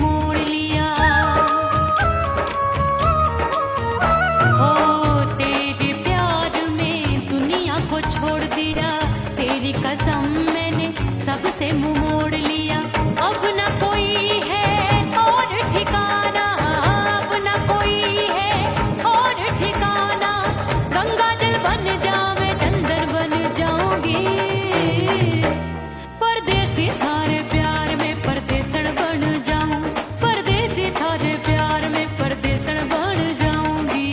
मोड़ लिया। हो तेरे प्यार में दुनिया को छोड़ दिया, तेरी कसम मैंने सबसे मुंह मोड़ लिया। अब ना कोई है और ठिकाना, अब ना कोई है और ठिकाना। गंगा जल बन जावे चंदन बन जाऊंगी, परदेसी थारे प्यार में परदेसन बन जाऊं, परदेसी थारे प्यार में परदेसन बन जाऊंगी।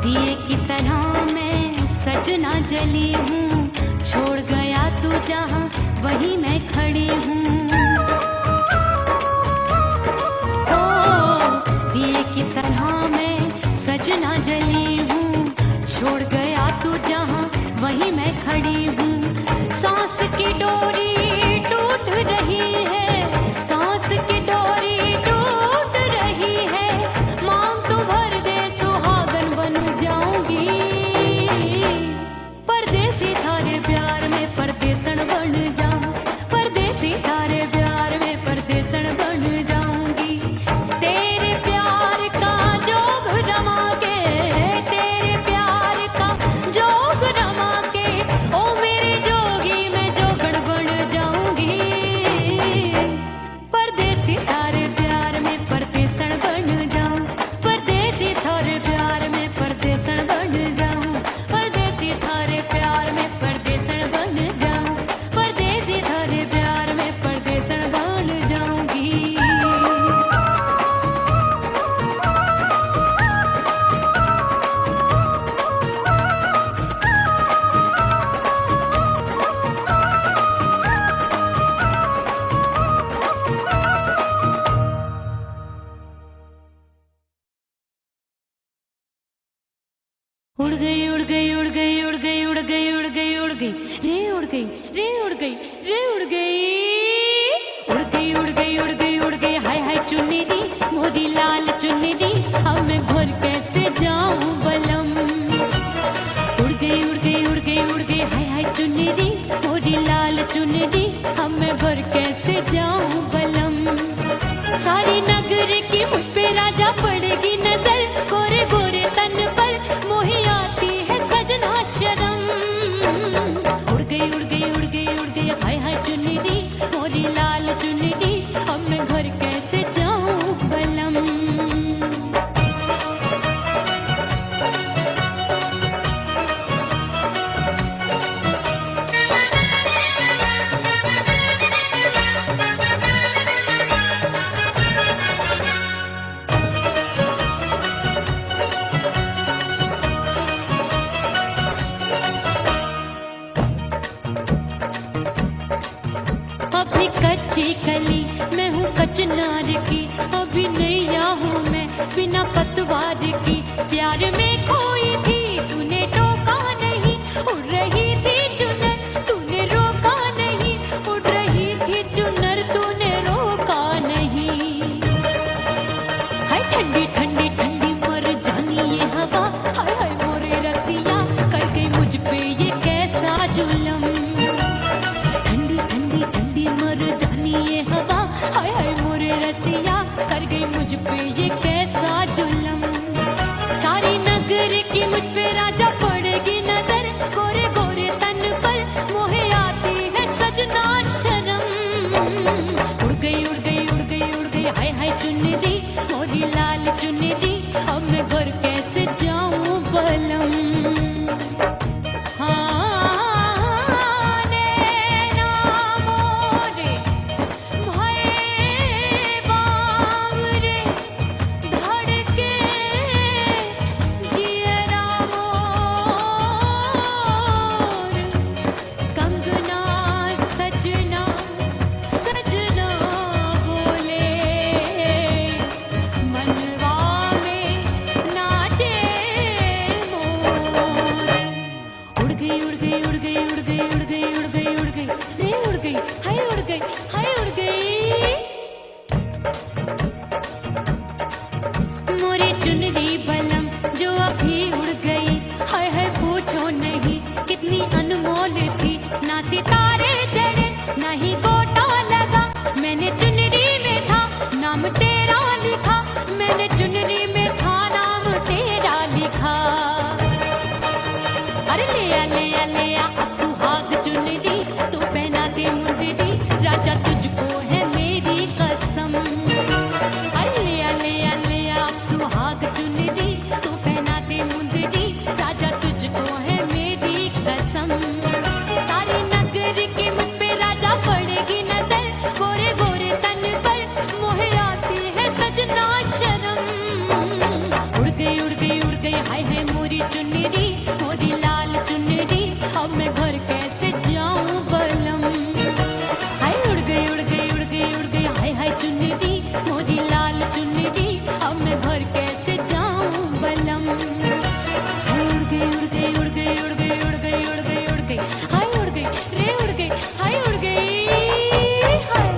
दिए की तरह मैं सजना जली हूँ, छोड़ गया तू जहाँ वहीं मैं खड़ी हूँ। ओ दिए की तरह मैं सजना जली हूँ, छोड़ गया तू जहाँ वहीं मैं खड़ी हूँ। सांस की डोरी टूट रही है, सांस की डोरी टूट रही है। मांग तू भर दे सुहागन बन जाऊंगी, परदेसी थारे प्यार में परदेसन बन जाऊं, परदेसी थारे प्यार में परदेसन बन जाऊंगी। तेरे प्यार का जोग रमा के, तेरे प्यार का जोग रमा के, ओ मेरे जोगी मैं जोगण बन जाऊंगी, परदेसी थारे प्यार में परदेसन बन जाऊं, परदेसी थारे प्यार में परदेसन बन जाऊं, परदेसी थारे प्यार में परदेसन बन जाऊं, परदेसी थारे प्यार में परदेसन बन जाऊंगी। उड़ गई उड़ गई उड़ गई उड़ गई उड़ गई उड़ गई उड़ गई रे उड़ गई रे उड़ गई रे उड़ गई उड़ गई उड़ गई उड़ गई उड़ गई। हाय हाय चुन्नी दी मोदी लाल चुन्नी दी, अब मैं घर कैसे जाऊं बलम। उड़ गई उड़ गई उड़ गई उड़ गई हाय हाय चुन्नी दी मोदी लाल चुन्नी दी, अब मैं घर कैसे जाऊं बलम। सारी नगर की मुझ पे राजा पड़ेगी नजर, गोरे गोरे तन पर मोही आती है सजना शर्म। उड़ गई उड़ गई उड़ गई उड़ गई हाय हाय चुन्नी दी मोरी लाल चुन्नी दी, अब मैं घर कैसे जाऊं बलम। अभी कच्ची कली मैं हूँ कचनार की, अभी नैया हूँ मैं बिना पतवार की। प्यार में खोई थी तूने टोका नहीं, उड़ रही थी चुनर तूने रोका नहीं, उड़ रही थी चुनर तूने रोका नहीं। हाय ठंडी ठंडी ठंडी मर जानी ये हवा, हाय हाय मोरे रसिया कर गई मुझ पे ये कैसा जुलम। ठंडी ठंडी ठंडी मर जानी ये हवा, हाय हाय मोरे रसिया कर गई मुझ पे ये कैसा जुलम। सारी नगर की गई उड़ गई उड़ गई उड़ गई उड़ गई उड़ गई उड़ गई रे उड़ गई हाय उड़ गई हाय उड़ गई मोरी चुनरी बलम जो अभी उड़ गई हाय हाय पूछो नहीं कितनी अनमोल थी ना सितारे जड़े ना ही गोटा लगा मैंने चुनरी में था नाम तेरा लिखा मैंने चुनरी में था नाम तेरा लिखा अरे ले आ अब सुहाग चुनरी तू पहना दे मुंदरी राजा तुझको है मेरी कसम अरे ले आ अब सुहाग चुनरी तू पहना दे मुंदरी राजा तुझको है मेरी कसम सारी नगरी की मुझ पे राजा पड़ेगी नजर गोरे गोरे तन पर मोहे आती है सजना शर्म उड़ गई हाय हाय मोरी चुनरी मोरी लाल चुनरी अब मैं घर कैसे जाऊं बलम हाय उड़ गई हाय हाय चुनरी मोरी लाल चुनरी अब मैं घर कैसे जाऊं बलम हाय उड़ गई हाय उड़ गई रे उड़ गई हाय उड़ गई हाय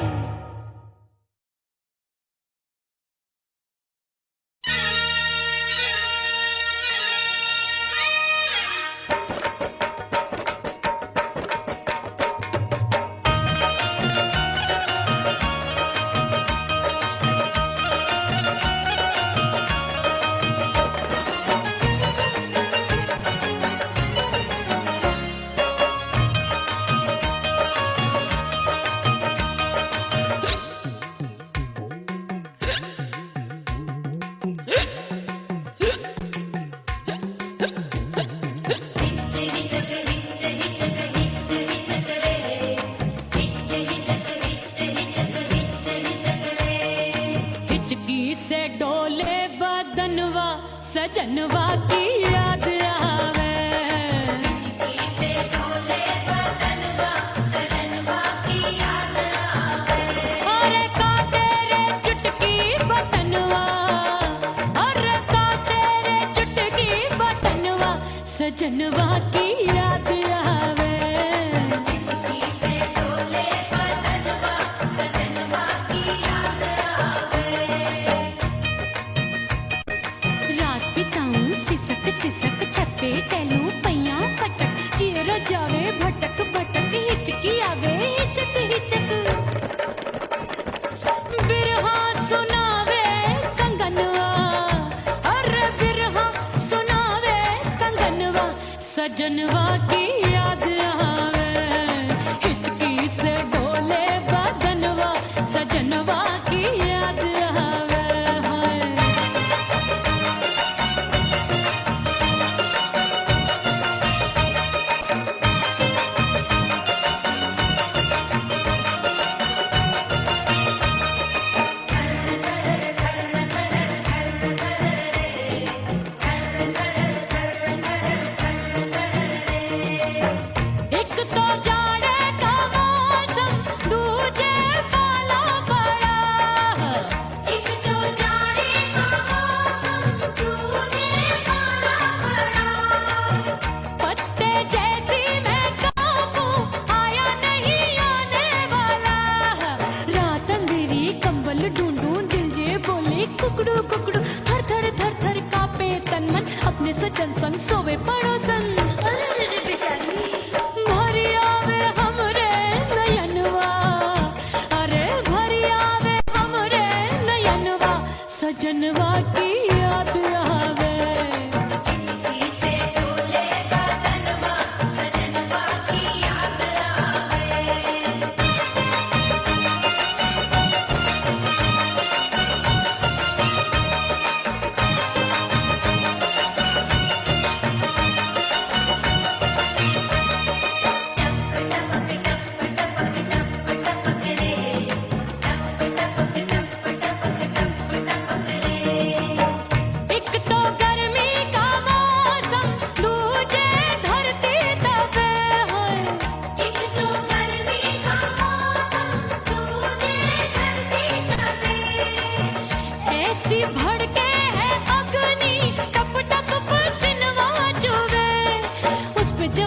सजनवा की याद आवे से डोले बदनवा सजनवा की याद आवे अरे का तेरे चुटकी बटनवा अरे का तेरे चुटकी बटनवा सजनवा की याद आवे से डोले बदनवा सजनवा की याद आवे रात बिताऊं सिसक छप्पे टैलू पैया पटक चेहरा जावे भटक भटक हिचकी आवे हिचक बिरहा सुनावे कंगनवा अरे बिरहा सुनावे कंगनवा सजनवा की याद आवे हिचकी से डोले बदनवा सजनवा की याद आवे हाय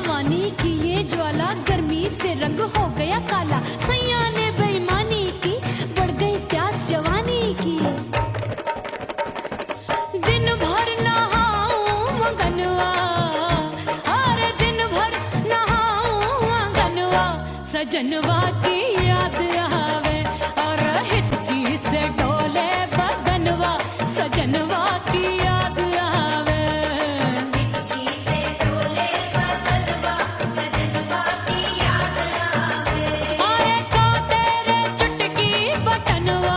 जवानी की ये ज्वाला गर्मी से रंग हो गया काला सैया ने बेईमानी की बढ़ गई प्यास जवानी की दिन भर नहाऊं मगनवा अरे दिन भर नहाऊं मगनवा सजनवा की याद आवे और हिचकी से डोले बदनवा सजनवा की याद आवे हिचकी से डोले बदनवा सजनवा की याद आवे अरे का तेरे चुटकी बटनवा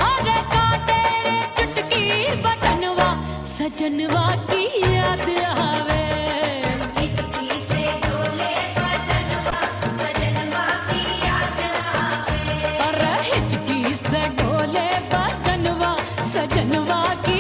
अरे का तेरे चुटकी बटनवा सजनवा की याद आवे हिचकी से डोले बदनवा सजनवा की याद आवे अरे हिचकी से डोले बदनवा सजनवा की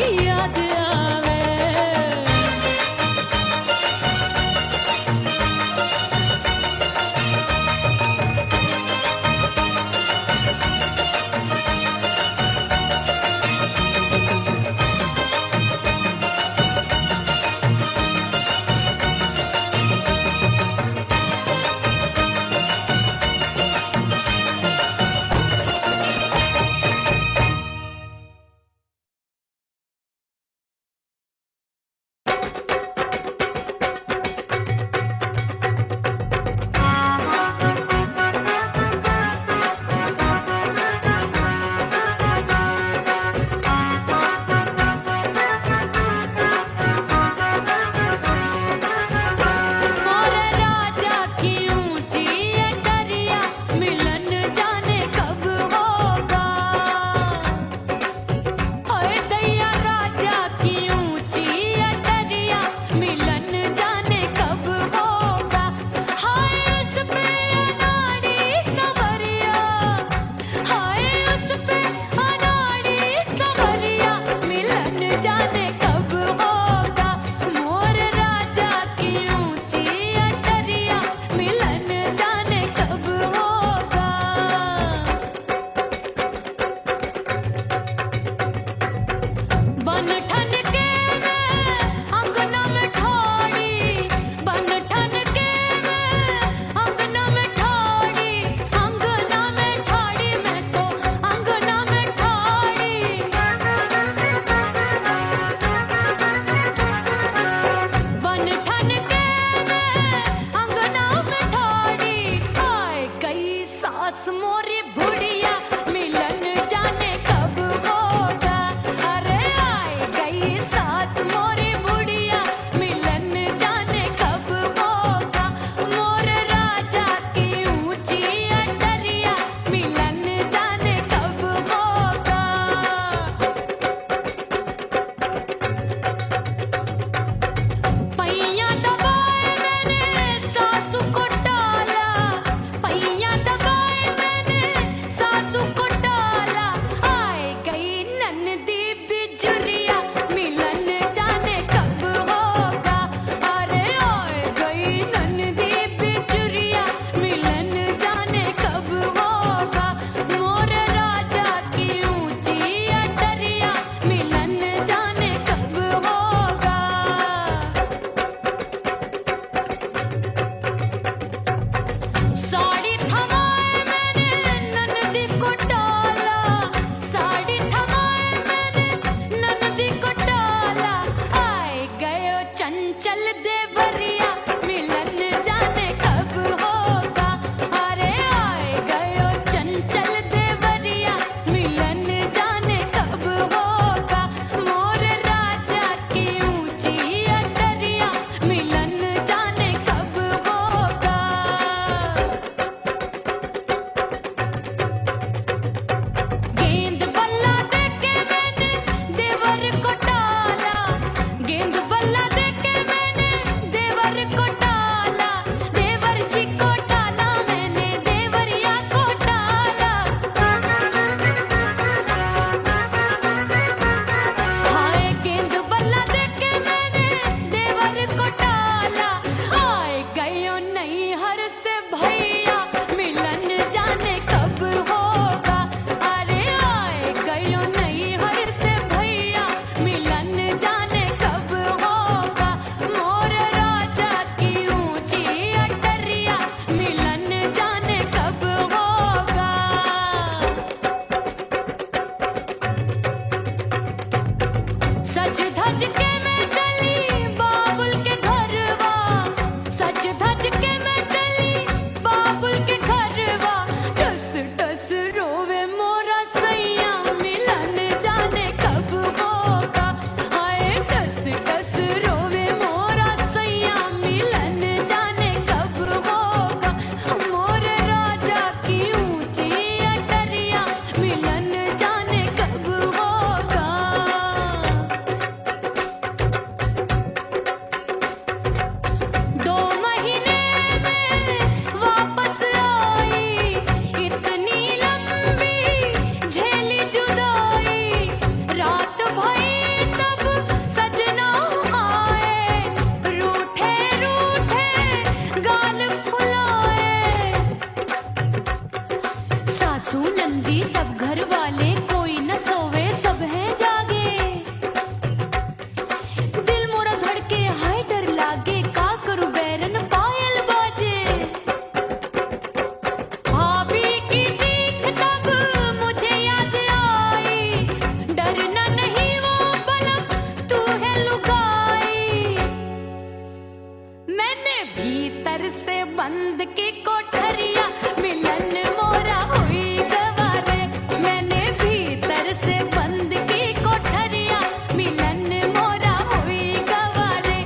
भीतर से बंद की कोठरिया मिलन मोरा हुई गवारे मैंने भीतर से बंद की कोठरिया मिलन मोरा हुई गवारे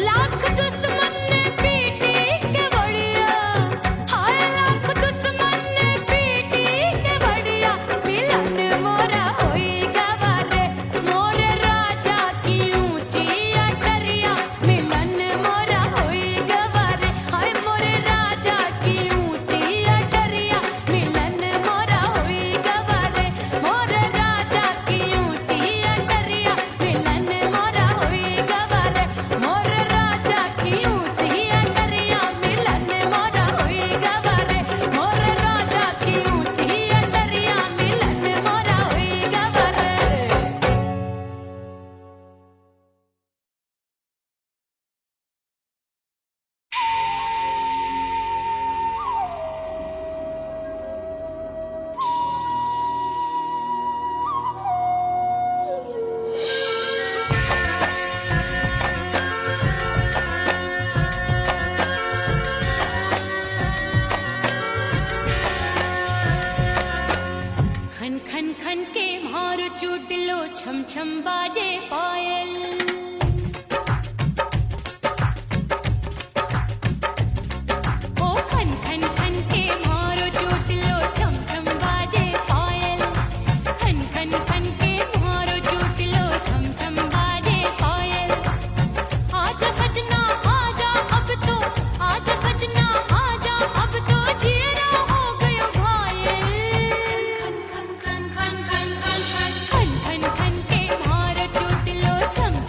लाख दुश्मन ने पीटी के बढ़िया हाय लाख दुश्मन ने पीटी के बढ़िया मिलन मोरा हुई गवारे मोरे राजा की ऊंची अटरिया मिलन मोरा हुई गवारे हाय मोरे राजा की ऊंची अटरिया मिलन मोरा हुई गवारे मोरे राजा की ऊंची अटरिया मिलन मोरा हुई गवारे मोरे राजा की ऊंची अटरिया मिलन मोरा हुई गवारे मोरे राजा की ऊंची अटरिया मिलन मोरा हुई गवारे खन खन खन के मार चुटलो छम छम बाजे पायल ओ खन खन खन के मारो चुटलो छम छम बाजे पायल खन खन खन के मारो चुटलो छम छम बाजे पायल आजा सजना आजा अब तो आजा सजना आजा अब तो जीरा हो गयो घायल खन खन खन खन खन खन खन खन के मारो चुटलो छम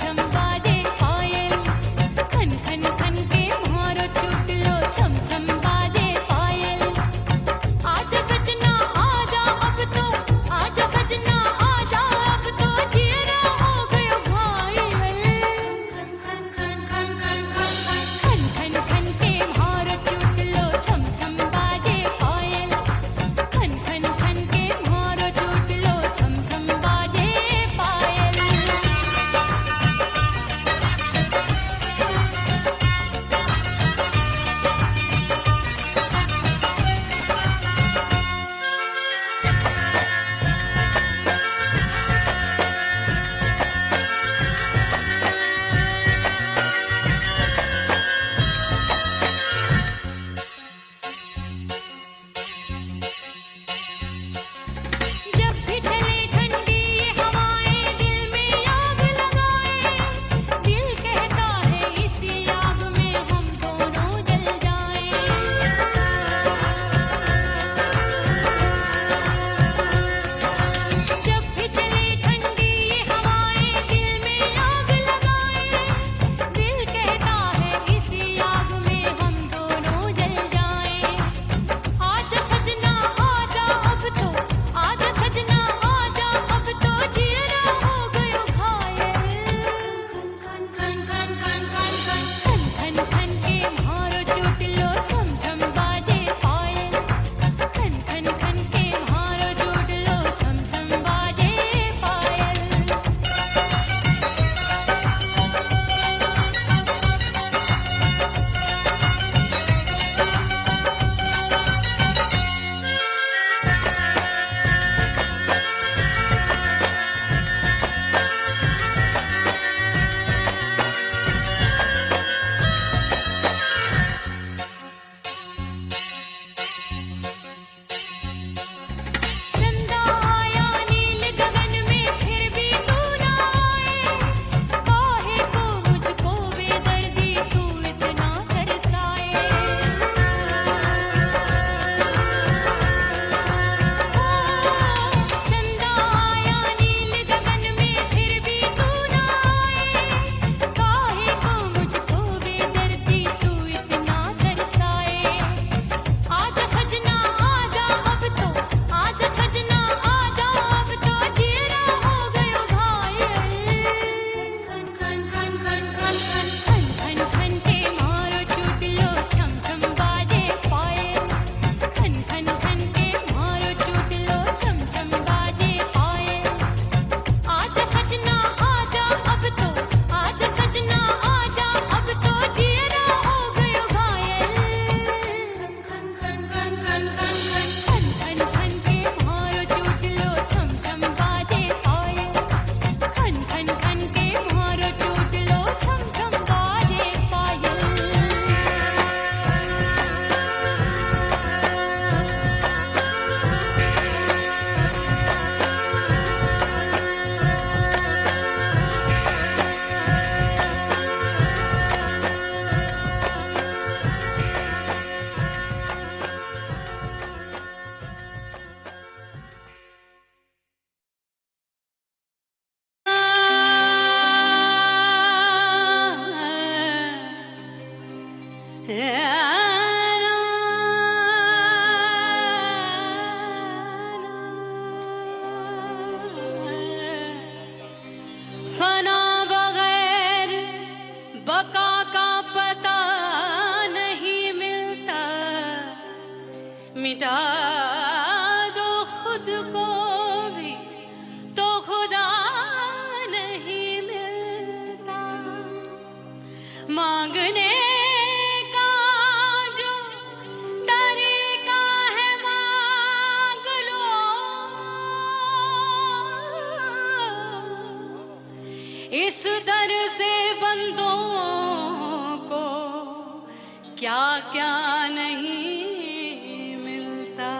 मिटा दो खुद को भी तो खुदा नहीं मिलता। मांगने का जो तरीका है मांग लो, इस दर से बंदों को क्या क्या नहीं मिलता।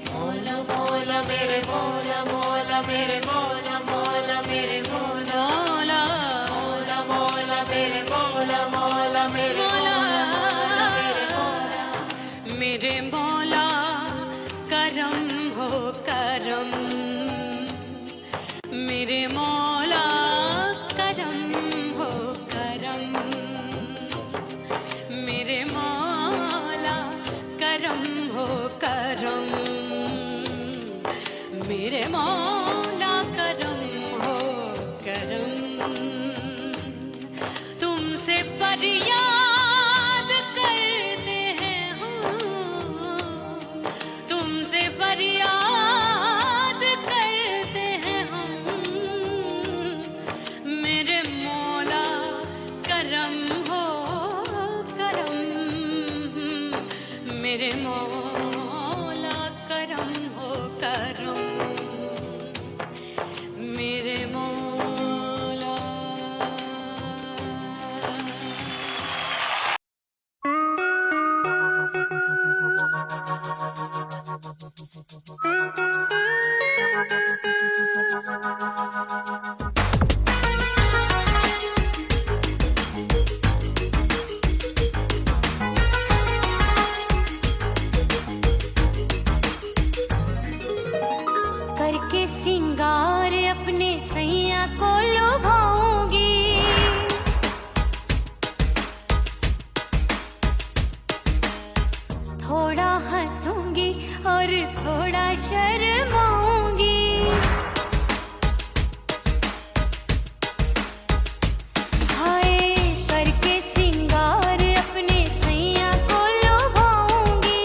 मौला मौला मेरे मौला मौला मेरे मौला मौला मेरे मौला मौला मौला मौला मेरे मौला मौला मेरे मौला मेरे मौला मेरे मौला करम हो करम, मेरे मौला करम हो करम, मेरे मौला करम हो करम, मेरे मौला करम हो करम। तुमसे फरियाद करते हैं हम, तुमसे फरियाद करते हैं हम, मेरे मौला करम हो करम, मेरे मौला करम हो करम, मेरे मौला। करके सिंगार अपने सैया को लुभाऊंगी, थोड़ा हंसूंगी और थोड़ा शर्माऊंगी। हाय करके सिंगार अपने सैया को लुभाऊंगी,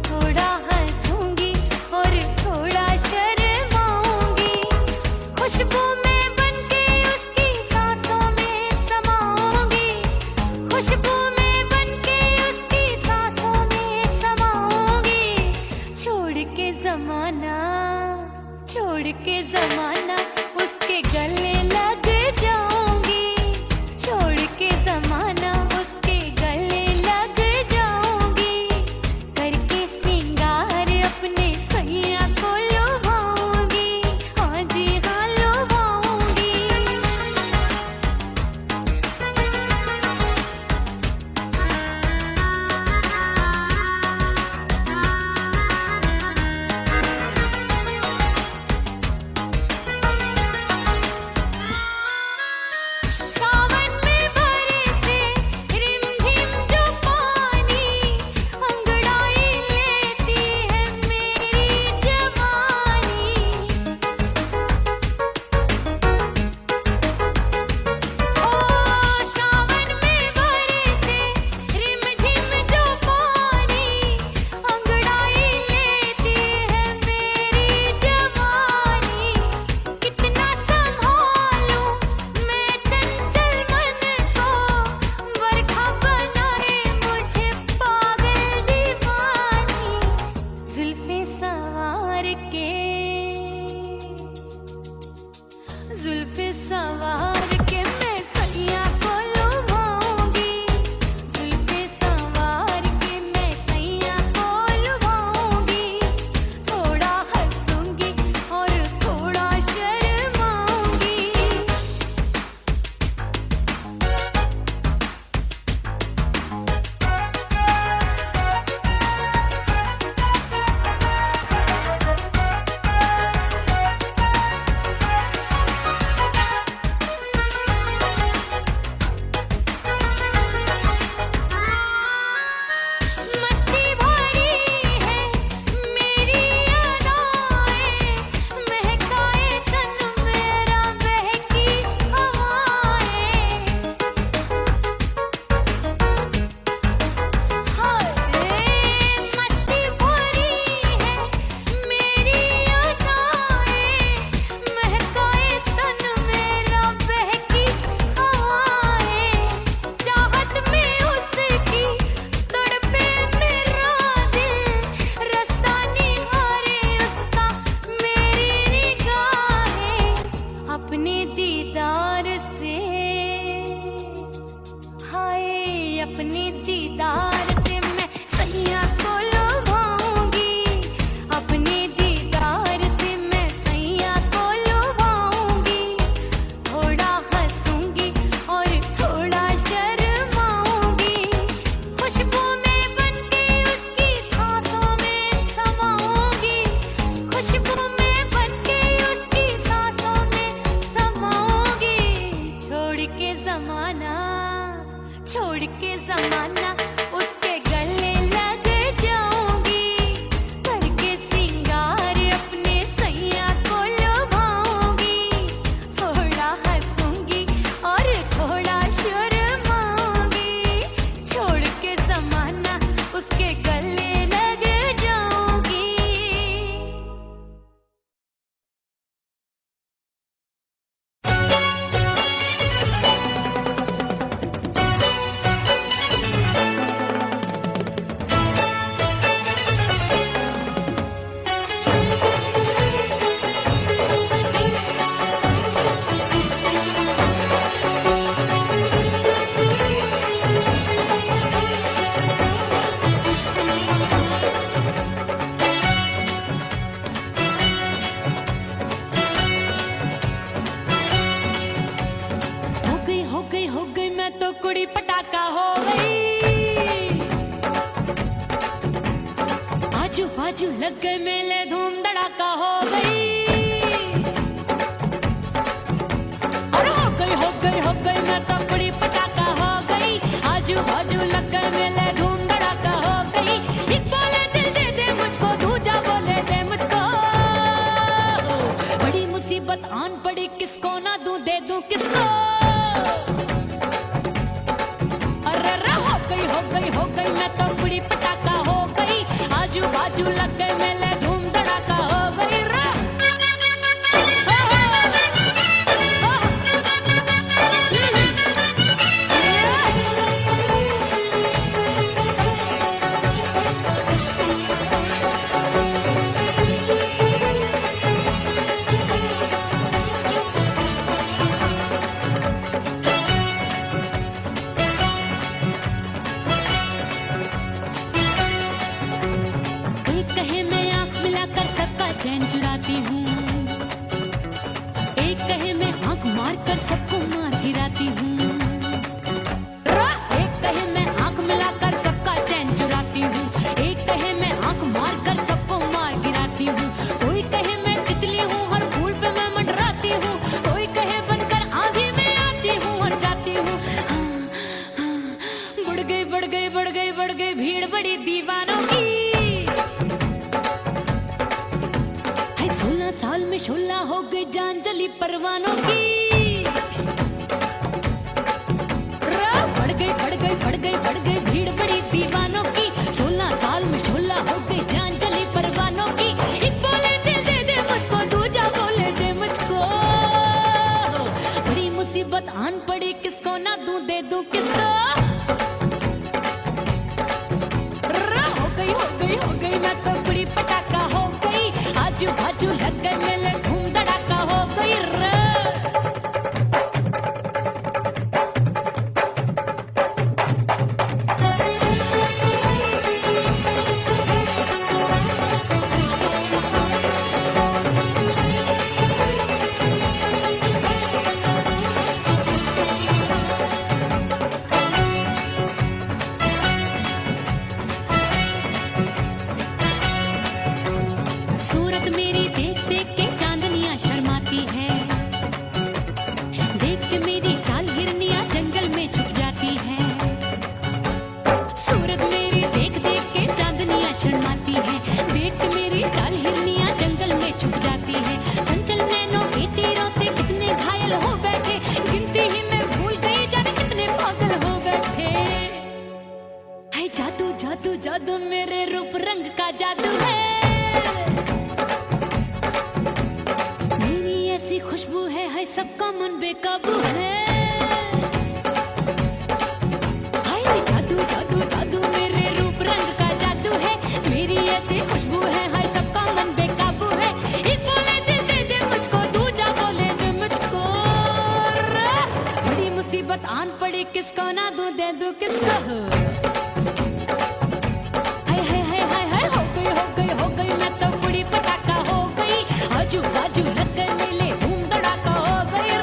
थोड़ा हंसूंगी और थोड़ा शर्माऊंगी। खुशबू में बनके उसकी सांसों में समाऊंगी, खुशबू में बनके उसकी सांसों में समाऊंगी। छोड़ के जमाना, छोड़ के जमाना उसके गले लग जाऊंगी, छोड़ के जमाना उसके गले लग जाऊंगी। करके सिंगार अपने सैया को लुभाऊंगी, हाँ जी हाँ लुभाऊंगी। सावन में बरसे रिमझिम जो पानी, अंगड़ाई लेती है मेरी जवानी। ओ सावन में बरसे रिमझिम जो पानी, अंगड़ाई लेती है मेरी जवानी। कितना संभालूं मैं चंचल मन को, बरखा बनाए मुझे पागल दीवानी। जुल्फे सवार के, जुल्फे सवार के मैं सैया को लुभाऊंगी, जुल्फे सवार के मैं सैया को लुभाऊंगी। थोड़ा हंसूंगी और थोड़ा शर्माऊंगी। गए मेले धूम धड़ाका हो गई। और हो गई मैं तो बड़ी पटाखा हो गई। आजू बाजू लग गए मेले धूम धड़ाका हो गई। एक बोले दिल दे दे मुझको, दूजा बोले दे मुझको। बड़ी मुसीबत आन पड़ी, किसको ना दूं दे दूं किसको। हो गई मैं तो बड़ी पटाखा हो गई। आजू बाजू लग गए मेले धूम धड़ाका हो गई रा। चैन चुराती हूँ, एक कहे मैं आंख मार कर सबको मार गिराती हूँ। एक कहे मैं आंख मिलाकर सबका चैन चुराती हूँ, एक कहे मैं आंख मार कर सबको मार गिराती हूँ। कोई कहे मैं तितली हूँ, हर फूल पे मैं मंडराती हूँ। कोई कहे बनकर आंधी में आती हूँ और जाती हूँ। बढ़ गई भीड़ बड़ी दीवानों की। 16 साल में शोला हो गई जान जली परवानों की। बढ़ गई भीड़ बड़ी दीवानों की। 16 साल में शोला हो गई जान जली परवानों की। एक बोले दिल दे दे मुझको, दूजा बोले दे मुझको। बड़ी मुसीबत आन पड़ी, किसको ना दूं दे दूं किसको। हो गई मैं तो बड़ी पटाखा हो गई। आजू बाजू लग गए मेले धूम धड़ाका हो गई रे। सूरत मेरी देख देख के चांदनियां शर्माती है। देख के मेरी चाल हिरनियां जंगल में छुप जाती है। सूरत मेरी देख देख के चांदनियां शर्माती है। देख के मेरी चाल हिरनियां जंगल में छुप जाती है। चंचल नैनों के तीरों से कितने घायल हो बैठे, गिनती ही मैं भूल गई जाने कितने पागल हो बैठे। है जादू जादू जादू मेरे रूप रंग का जादू है। खुशबू है सबका मन बेकाबू है। हाय जादू जादू जादू मेरे रूप रंग का जादू है। मेरी ऐसी खुशबू है, हाय सबका मन बेकाबू है। एक बोले दिल दे दे मुझको, दूजा बोले दे मुझको। बड़ी मुसीबत आन पड़ी, किसको ना दूं दे दूं किसको। हो गई मैं तो बड़ी पटाखा हो गई। आजू बाजू लग गए मेले धूम धड़ाका हो गई।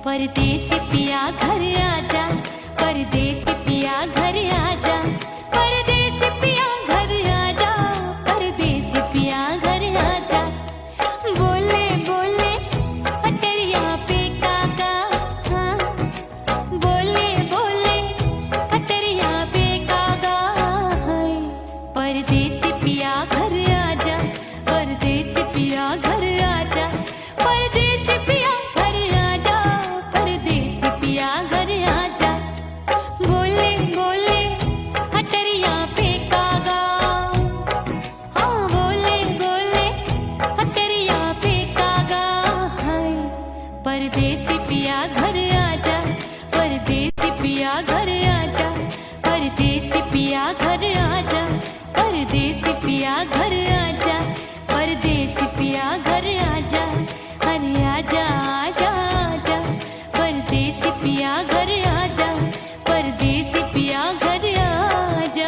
परदेसी पिया घर आजा, परदेसी पिया घर आजा, परदेसी पिया घर आजा, परदेसी पिया घर आजा। बोले बोले अटरिया पे काका, हाँ बोले बोले अटरिया पे काका है। परदेसी पिया घर आजा, परदेसी पिया घर आजा, परदेसी पिया घर आजा, परदेसी पिया घर आजा। बोले बोले अटरिया पे कागा, हाँ बोले बोले अटरिया पे कागा है। परदेसी पिया घर आजा, परदेसी पिया घर आजा, परदेसी पिया घर आजा, परदेसी पिया घर आजा, परदेसी पिया घर आजा। अरे आजा आजा आजा, परदेसी पिया घर आजा, परदेसी पिया घर आजा।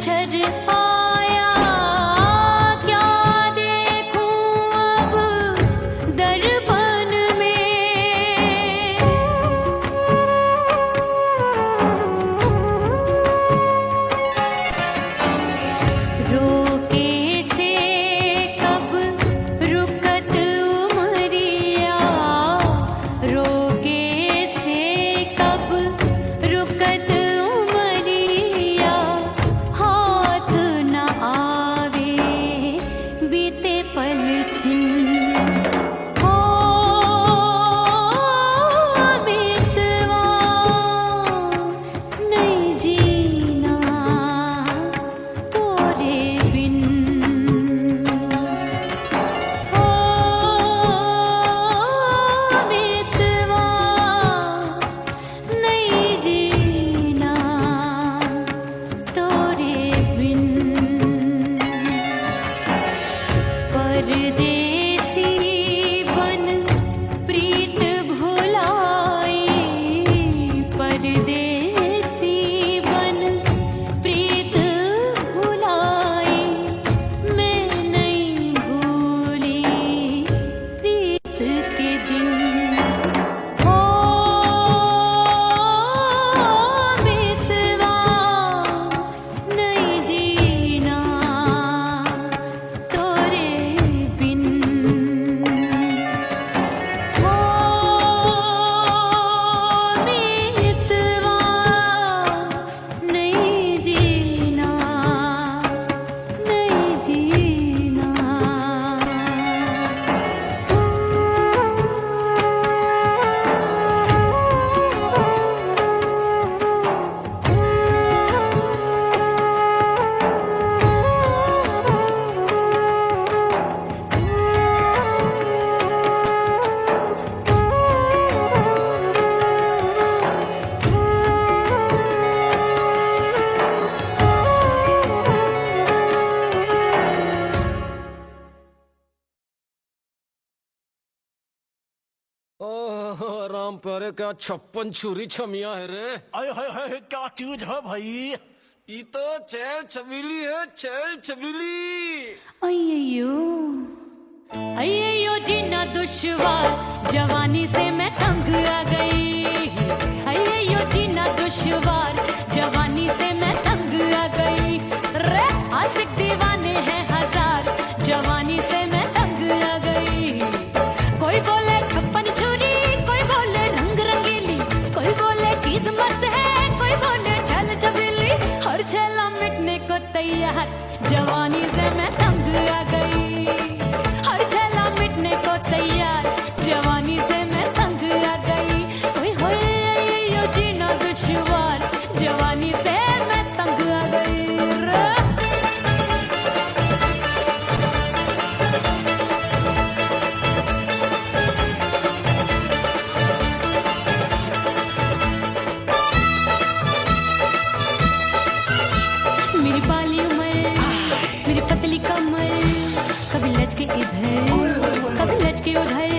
मच्छर आया, क्या देखूं अब दर्पण में। रोके से कब रुकत उमरिया, रोके से कब रुकत उमरिया, हाथ न आवे बीते पल छिन। हो बीतवा नहीं जीना तोरे बिन। हो बीतवा नहीं जीना तोरे बिन। परदेसी बन प्रीत भुलाई, परदेसी बन प्रीत भुलाई, मैं नहीं भूली प्रीत के दिन। हो बीतवा नहीं जीना तोरे बिन। हो बीतवा नहीं जीना, नहीं जीना। ओह राम प्यारे, क्या 56 छुरी छमिया है रे। आय हाय हाय, क्या चीज है भाई? ये तो चैल छबीली है, चैल छबीली। अय्यो अय्यो जीना दुश्वार, जवानी से मैं तंग आ गई। अय्यो जीना दुश्वार, जवानी से मैं तंग आ गई। रे आशिक दीवाने हैं हजार, जवानी से मैं तंग आ गई। कोई बोले 56 छुरी, कोई बोले रंग रंगीली, कोई बोले चीज मस्त है, कोई बोले छल छबीली। हर छला मिटने को तैयार, जवानी से मैं तंग आ गई। हर छला मिटने को तैयार, जवानी से मैं तंग आ गई। ओए होए अय्यो जीना दुश्वार, जवानी से मैं तंग आ गई रे। मेरी बाली उमर, मेरी पतली कमर, कभी लचके इधर कभी लचके उधर।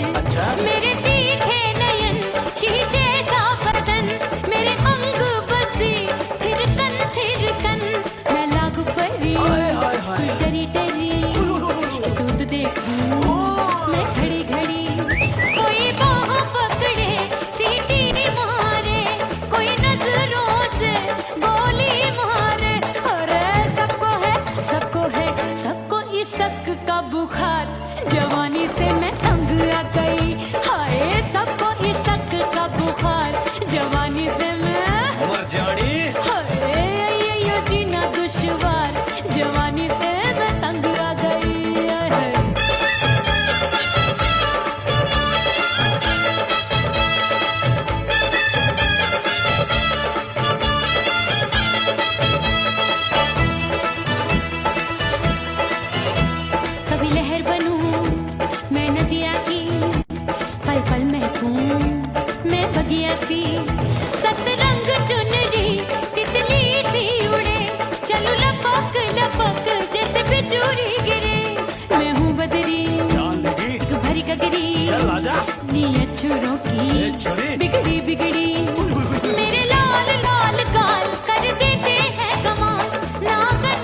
मेरे तीखे नयन, शीशे का बदन, मेरे अंग बसी थिरकन थिरकन। मैं लागू परी डरी डरी, दूध देखूं मैं घड़ी घड़ी। कोई बाह पकड़े सीटी मारे, कोई नजरों से बोली मारे। अरे सबको है सबको इसक का बुखार, जवानी से मैं तंग आ गई। हाय सबको इसक का बुखार, जवानी से मैं मर जानी। हाय अय्यो जीना दुश्वार, जवानी से मैं तंग आ गई। कभी लहर बनूं मैं नदिया की, पल पल महकूं मैं बगिया सी। सतरंग चुनरी तितली सी उड़े, चलूं लपक लपक जैसे बिजुरी गिरे। मैं हूँ बदरी भरी गगरी, नीयत छुरों की बिगड़ी बिगड़ी। मेरे लाल लाल गाल कर देते हैं कमाल, नागन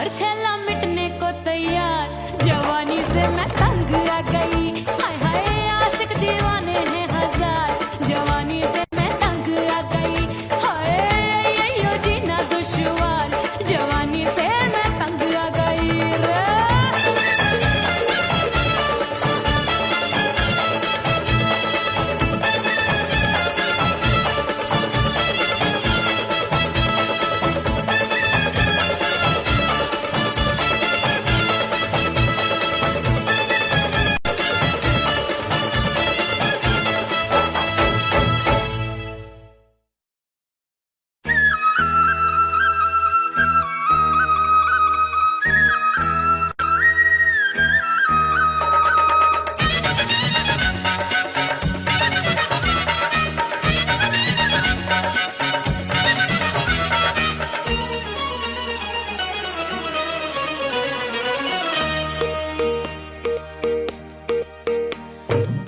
हर छेला मिटने को तैयार, जवानी से मैं तंग आ गई। हाय हाय आशिक दीवाने हैं हजार, जवानी से मैं तंग आ गई। हाय यो जीना दुश्वार, जवानी से मैं तंग आ गई रे।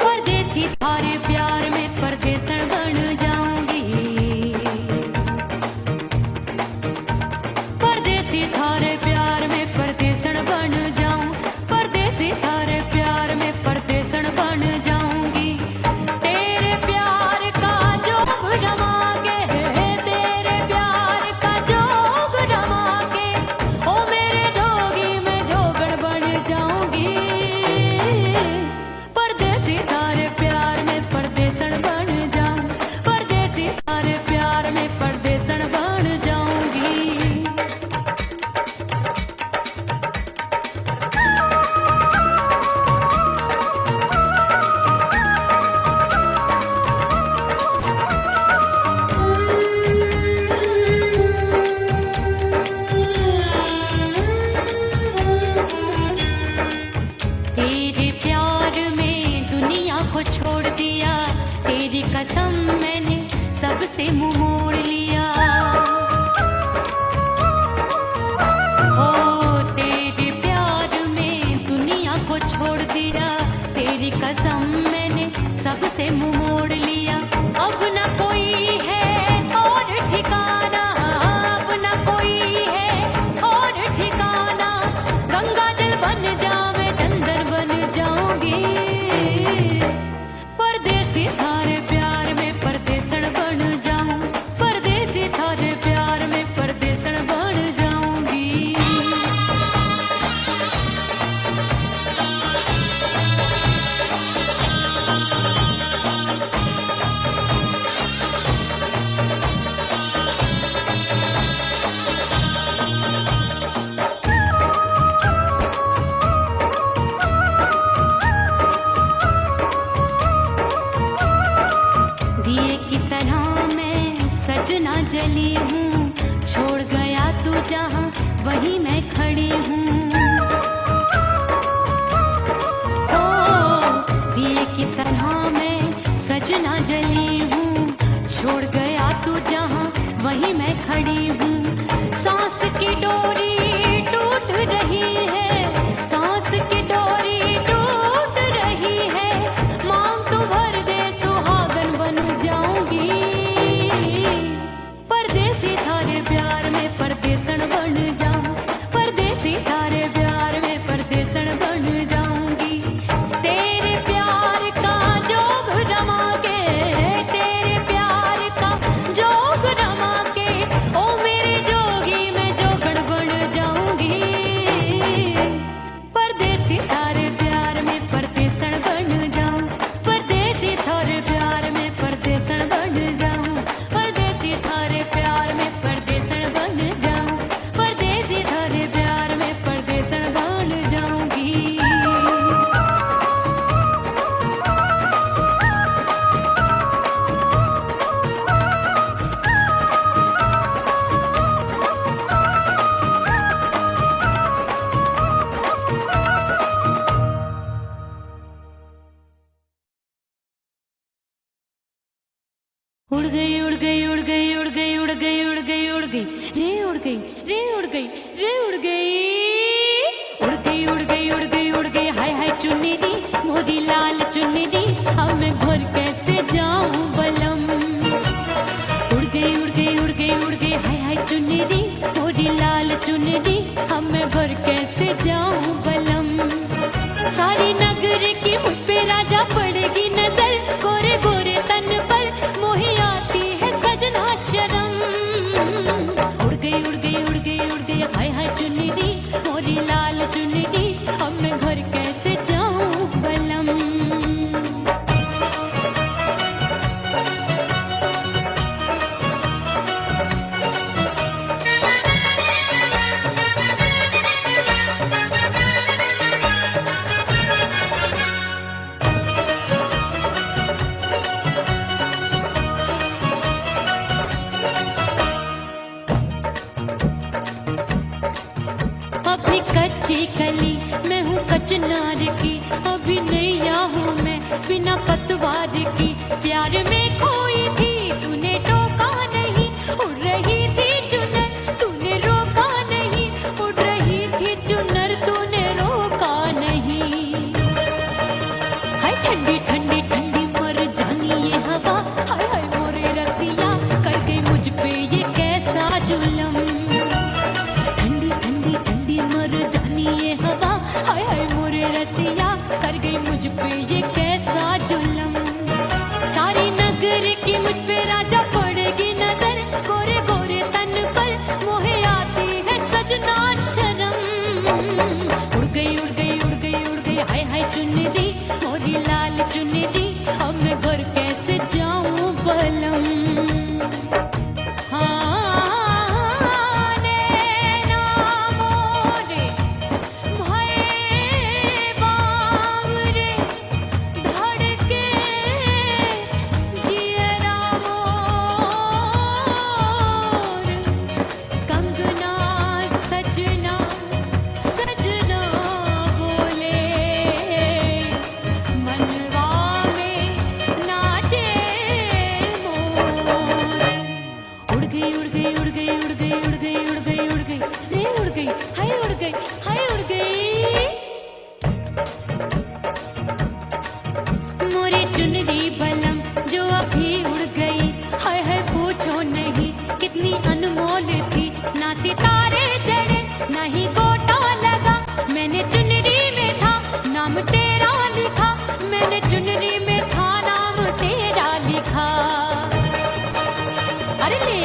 परदेसी थारे प्यार में परदेसन बन जाऊंगी, परदेसी थारे प्यार में परदेसन बन जाऊं, परदेसी थारे प्यार में परदेसन बन जाऊंगी। तेरे प्यार का जोग रमा के, तेरे प्यार का जोग रमा के, ओ मेरे जोगी में जोगण बन जाऊंगी। परदेसी थारे प्यार में परदेसन बन जाऊं, परदेसी थारे प्यार में परदेसन बन जाऊंगी। तेरे प्यार में दुनिया को छोड़ दिया, तेरी कसम मैंने सबसे मुंह मोड़ लिया। हो तेरे प्यार में दुनिया को छोड़ दिया, तेरी कसम मैंने सबसे मुंह मोड़ लिया। अब न कोई है और ठिकाना, अब न कोई है और ठिकाना, गंगा जल बन जावे चंदन बन जाऊंगी। परदेसी थारे प्यार में परदेसन बन जाऊं, परदेसी थारे प्यार में परदेसन बन जाऊंगी। दिए की तरह मैं सजना जली हूँ, छोड़ गया तू जहाँ वहीं मैं खड़ी हूँ। ओ दिए की तरह मैं सजना जली हूँ, छोड़ गया तू जहाँ वहीं मैं खड़ी हूँ। सांस की डोरी टूट रही है, सांस की डोरी टूट रही है, मांग तू भर दे सुहागन बन जाऊंगी। परदेसी थारे प्यार में परदेसन बन जाऊं, परदेसी थारे प्यार में परदेसन बन जाऊंगी। तेरे प्यार का जोग रमा के, तेरे प्यार का जोग रमा के, ओ मेरे जोगी में जोगण बन जाऊंगी। परदेसी थारे प्यार में परदेसन बन जाऊं, परदेसी थारे प्यार में परदेसन बन जाऊं, परदेसी थारे प्यार में परदेसन बन जाऊं, परदेसी थारे प्यार में परदेसन बन जाऊंगी। उड़ गई उड़ गई उड़ गई उड़ गई उड़ गई उड़ गई उड़ गई रे उड़ गई रे उड़ गई रे उड़ गई उड़ गई उड़ गई उड़ गई उड़ गई। हाय हाय चुन्नी दी मोदी लाल चुन्नी दी, अब मैं घर कैसे जाऊं बलम। उड़ गई उड़ गई उड़ गई उड़ गई हाय हाय चुन्नी दी मोदी लाल चुन्नी चुनरी अब मैं घर कैसे जाऊं बलम। सारी नगर की मुझ पे राजा पड़ेगी नजर, गोरे गोरे तन पर मोही आती है सजना शर्म। उड़ गई उड़ गई उड़ गई उड़ गई हाय हाय चुनरी मोरी लाल चुनरी अब मैं घर कैसे जाऊं बलम। अभी कच्ची कली मैं हूँ कचनार की, अभी नैया हूँ मैं बिना पतवार की। प्यार में खोई थी तूने टोका नहीं, उड़ रही थी चुनर तूने रोका नहीं, उड़ रही थी चुनर तूने रोका नहीं। हाय ठंडी ठंडी ठंडी मर जानी ये हवा, हाय हाय मोरे रसिया कर गई मुझ पे ये कैसा जुलम। ठंडी ठंडी ठंडी मर जानी ये हवा, हाय हाय मोरे रसिया कर गई मुझ पे ये कैसा जुलम। सारी नगर की मुझ पे राजा पड़ेगी नजर, गोरे गोरे तन पर मोहे आती है सजना शर्म। उड़ गई उड़ गई उड़ गई उड़ गई हाय हाय चुनरी मोरी लाल चुनरी अब मैं घर कैसे जाऊं बलम। चुनरी बलम जो अभी उड़ गई, हाय हाय पूछो नहीं कितनी अनमोल थी। ना सितारे जड़े ना ही गोटा लगा, मैंने चुनरी में था नाम तेरा लिखा, मैंने चुनरी में था नाम तेरा लिखा। अरे ले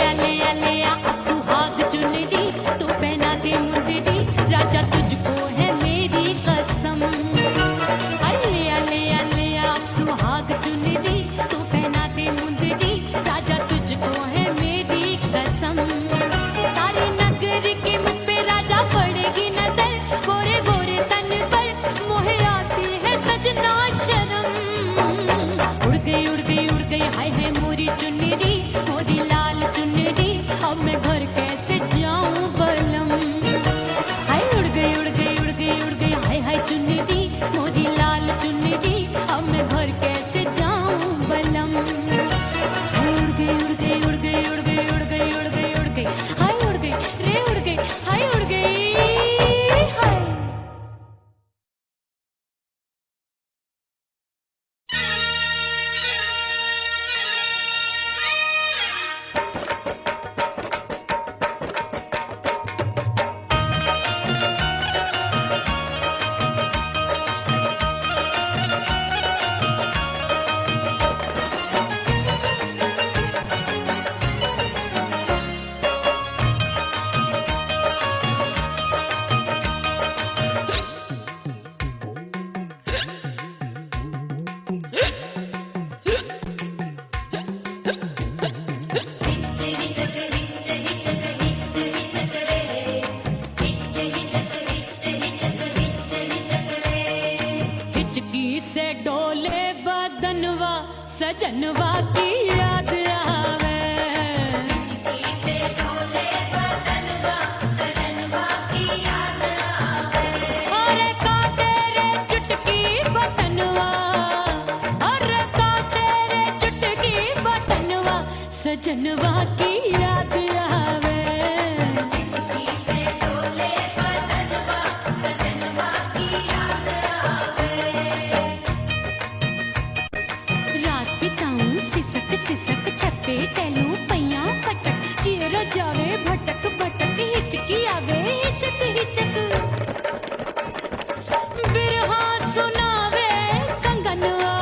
आ अब सुहाग चुनरी तू पहना दे मुंदरी, राजा तुझको है मेरी कसम। सुहाग चुनरी तू पहना दे मुंदरी, राजा तुझको है मेरी कसम। सारी नगर की मुझ पे राजा पड़ेगी नजर, गोरे गोरे तन पर मोहे आती है सजना शर्म। उड़ गई उड़ गई उड़ गई हाय हाय मोरी चुनरी मोरी लाल चुनरी अब मैं घर कैसे जाऊं बलम। हाय उड़ गई उड़ गई उड़ गई उड़ गई हाय हाय चुनरी मोरी लाल चुनरी अब मैं घर कैसे जाऊं बलम। उड़ गई उड़ गई उड़ गई उड़ गई उड़ गई उड़ गई उड़ गई हाय उड़ गई रे उड़ गई हाय उड़ गई हाय। सजनवा की याद आवे, अरे का तेरे चुटकी बटनवा, अरे का तेरे चुटकी बटनवा सजनवा की याद आवे। हिचक हिचक बिरहा सुनावे कंगनवा,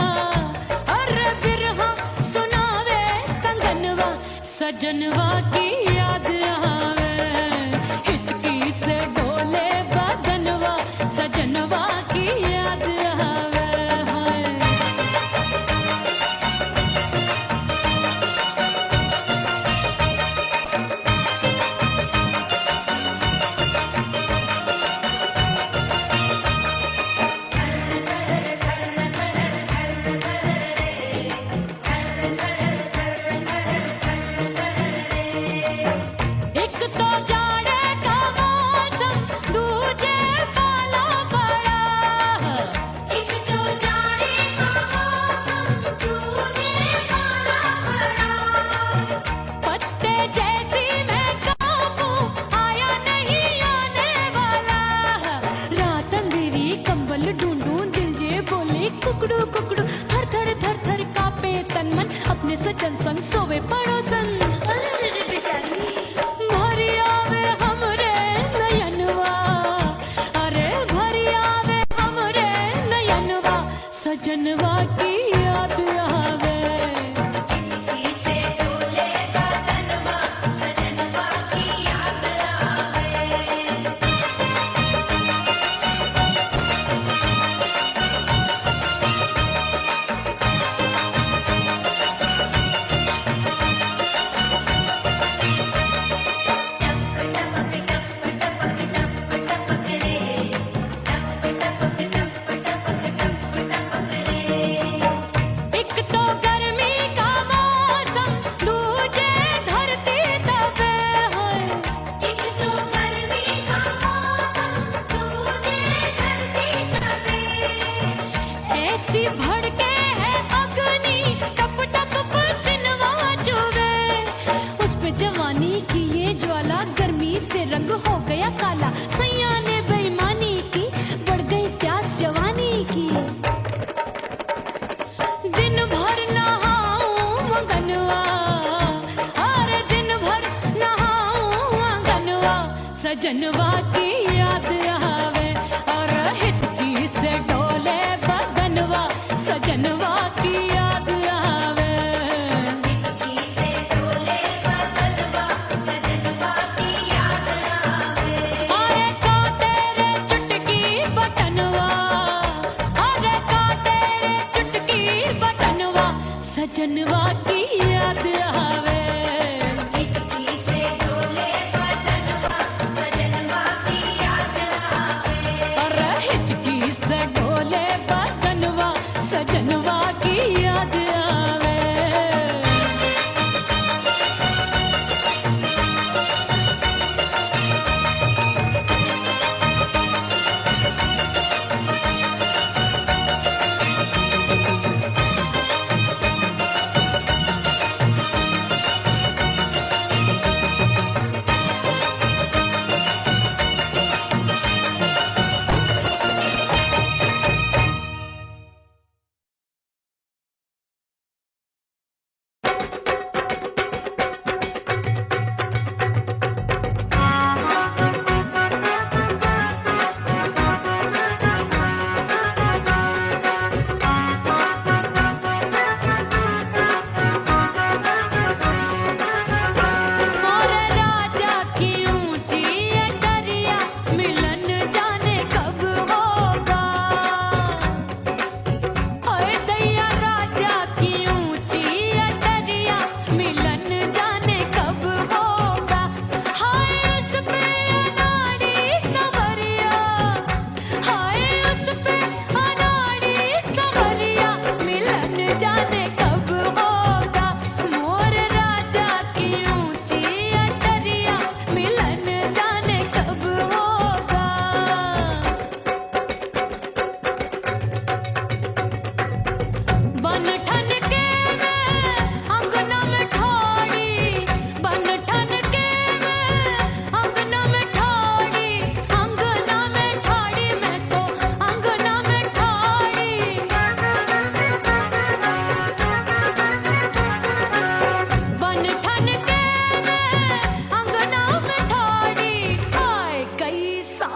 अरे बिरहा सुनावे कंगनवा, सजनवा की याद आवे, हिचकी से डोले बदनवा, सजनवा की याद आवे हाय। एक तो जाड़े का मौसम, दूजे पाला पड़ा, एक तो जाने का मौसम, दूजे पाला पड़ा। पत्ते जैसी मैं कांपूं, आया नहीं आने वाला, रात अंधेरी कंबल ढूंढूं, दिल ये बोले कुकड़ू कुकड़ू, थर थर थर थर कांपे तन मन, अपने सजन संग सोवे पड़ोसन। अरे बेचारी भरी आवे हमरे नयनवा, अरे भरी आवे हमरे नयनवा, सजनवा की याद आवे। हिचकी से डोले बदनवा, सजनवा की याद आवे। एक तो गर्मी का मौसम, दूजे धरती तपे है, एक तो गर्मी का मौसम, दूजे धरती तपे। ऐसी भड़के है अग्नि, टप टप पसीनवा चुभे, उस पे जवानी की ये ज्वाला, गर्मी से रंग हो गया काला, सैया ने बेईमानी की, बढ़ गई प्यास जवानी की। दिन भर नहाऊं आंगनवा, अरे दिन भर नहाऊं आंगनवा, सजनवा की याद आवे, और हिचकी से डोले बदनवा, सजनवा की याद आवे। हिचकी से डोले बदनवा, सजनवा की याद आवे। अरे का तेरे चुटकी बटनवा, अरे का तेरे चुटकी बटनवा, सजनवा की याद आवे। हिचकी से डोले बदनवा, सजनवा की याद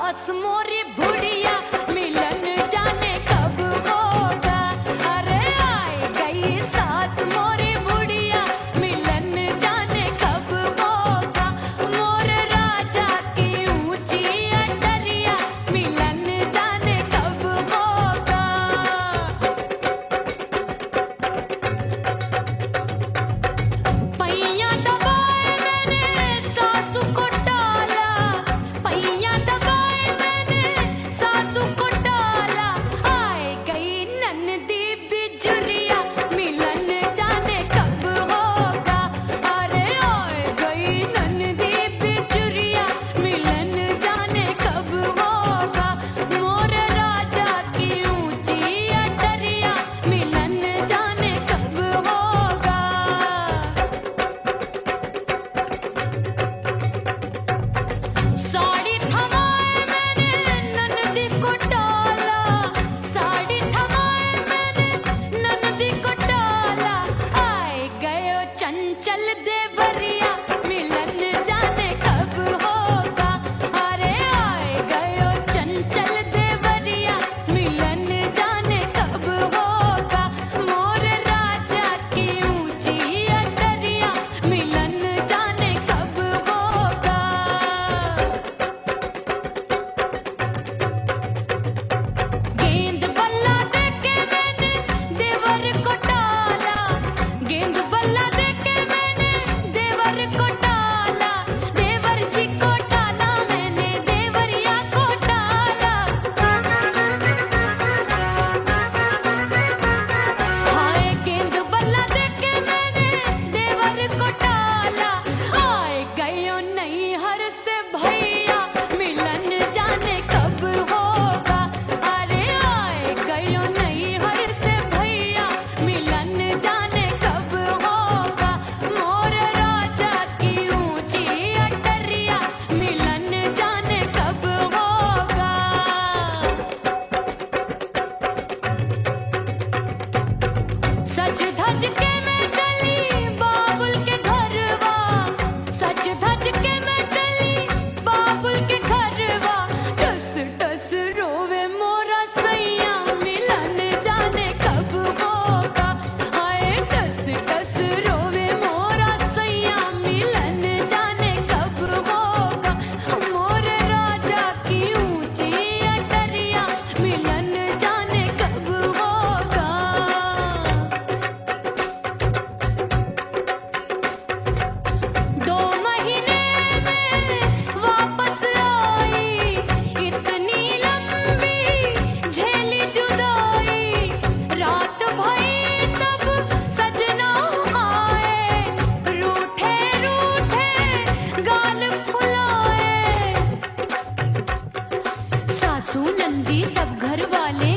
सास मोरी बुढ़िया मिलन जाने कब होगा। अरे आए गई सास मोरी बुढ़िया मिलन जाने कब होगा। मोर राजा की ऊंची अटरिया मिलन जाने कब होगा। पैया दबाए मैंने सासू को टाला, पैया दबाए मैंने सासू को टाला। आए गई ननदी बिजुरिया मिलन जाने कब होगा। अरे आए गई ननदी बिजुरिया मिलन जाने कब होगा। मोर राजा की ऊंची अटरिया मिलन जाने कब होगा। साड़ी थमाए मैंने ननदी को डाला, साड़ी थमाए मैंने ननदी को डाला। आए गयो चंचल देवरिया मिलन जाने कब होगा। अरे आए गयो चंचल देवरिया मिलन जाने कब होगा। मोर राजा की ऊंची अटरिया मिलन जाने कब होगा। गेंद बल्ला देके मैंने देवर को टाला, गेंद बल्ला देके मैंने देवर को टाला। देवर जी को टाला मैंने देवरिया को टाला। हाय गेंद बल्ला देके मैंने देवर को टाला। आए गयो नैहर से भैया मिलन जाने कब होगा। अरे आए गयो नैहर से भैया मिलन जाने कब होगा। मोर राजा की ऊंची अटरिया मिलन जाने कब होगा। सज धज के मैं चली बाबुल के घरवा, सज धज के मैं चली बाबुल के घरवा। टस टस रोवे मोरा सैया मिलन जाने कब होगा। हाय टस टस रोवे मोरा सैया मिलन जाने कब होगा। मोर राजा की ऊंची अटरिया मिलन जाने कब होगा। 2 महीने में वापस आई, इतनी लंबी झेली जुदाई। रात भई तब सजना आए, रूठे रूठे गाल फुलाए। सासू नंदी सब घर वाले